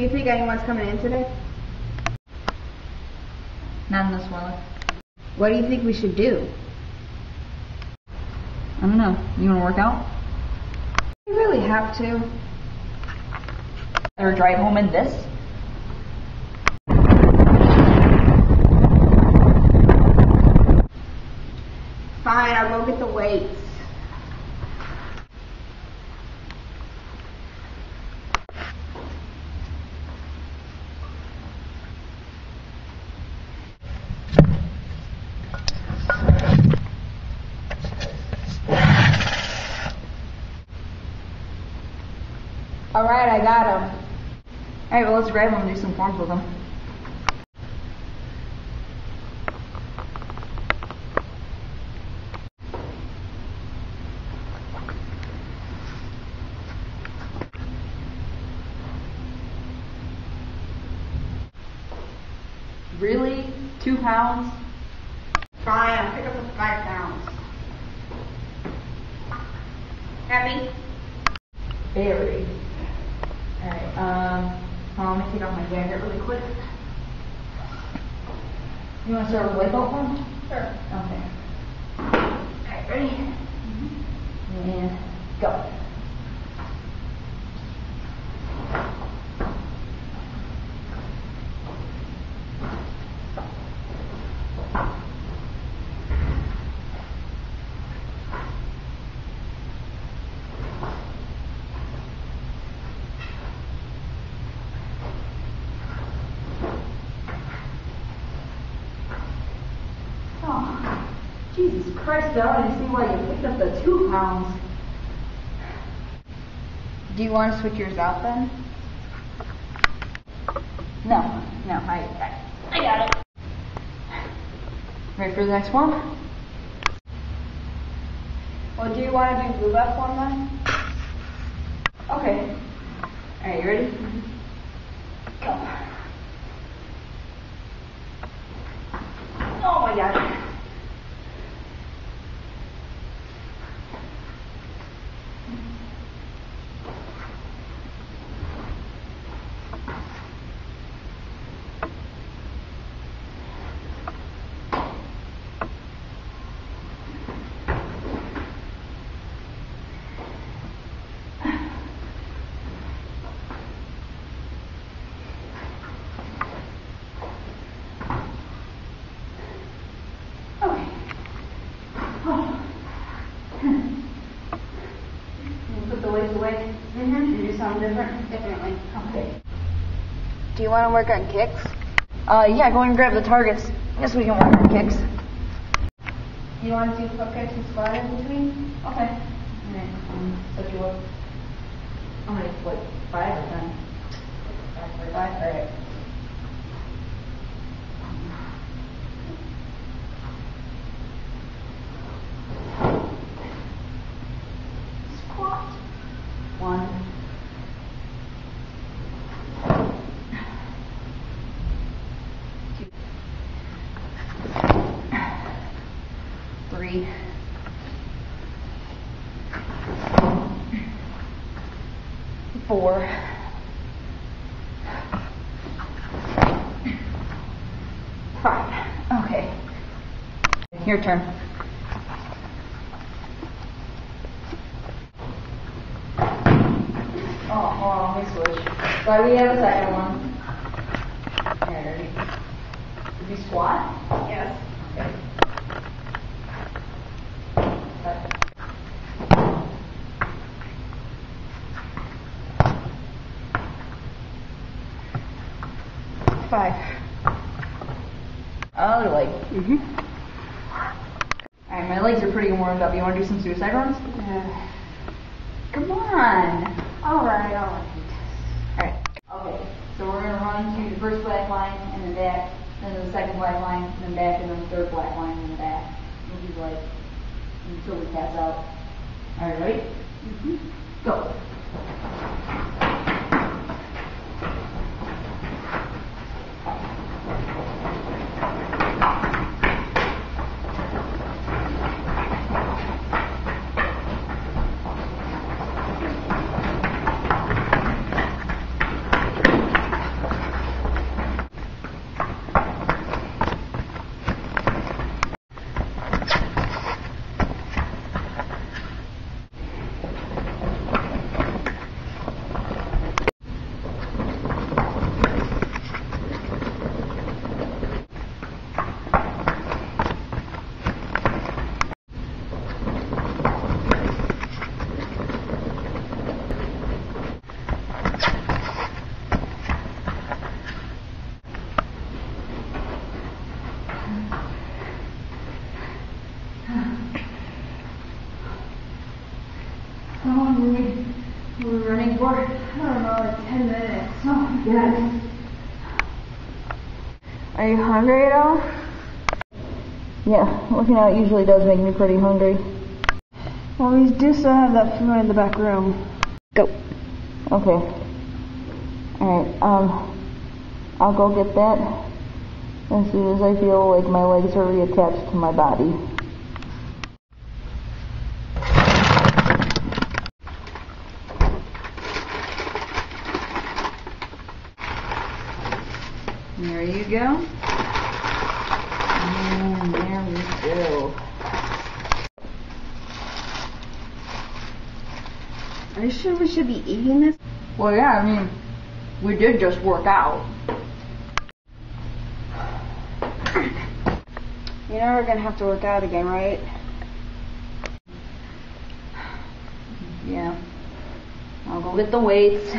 you think anyone's coming in today? Not in this weather. What do you think we should do? I don't know. You want to work out? We really have to. Or drive home in this? Fine, I'll go get the weights. Alright, I got them. Alright, well let's grab them and do some forms with them. Really? 2 pounds? Fine, I'll pick up the 5 pounds. Happy? Very. Alright, hold on, let me take off my jacket really quick. You want to start with the weight belt one? Sure. Okay. Alright, ready? And go. Oh, Jesus Christ, I don't even see why you picked up the 2 pounds. Do you want to switch yours out then? No, I got it. Ready for the next one? Well, do you want to do blue left one then? Okay. Alright, you ready? Go. Oh my God. Put the weights away. Mm-hmm. Do something different? Definitely. Okay. Do you want to work on kicks? Yeah, go and grab the targets. Guess we can work on kicks. Do you want to do foot kicks and squat in between? Okay. Alright, set you up. How many, what, 5 or 10? 5? Alright. Squat. 1. 2. 3. 4. 5. Okay. Your turn. Oh, hold on, let me switch. Why we have a second one? Alright, ready? Did you squat? Yes. Okay. 5. Other leg. Mm-hmm. Alright, my legs are pretty warmed up. You want to do some suicide runs? Come on. Alright. Alright. Okay, so we're going to run to the first black line and then back, then the second black line, and then back, and then the third black line and then back. We'll do like until we pass out. Alright, ready? Mm-hmm. Go. hungry. We're running for, I don't know, like 10 minutes. Oh, God. Are you hungry at all? Yeah, working out usually does make me pretty hungry. Well, we do still have that food in the back room. Go. Okay. Alright, I'll go get that as soon as I feel like my legs are reattached to my body. There you go. And there we go. Are you sure we should be eating this? Well, yeah, I mean, we did just work out. You know we're gonna have to work out again, right? Yeah. I'll go get the weights.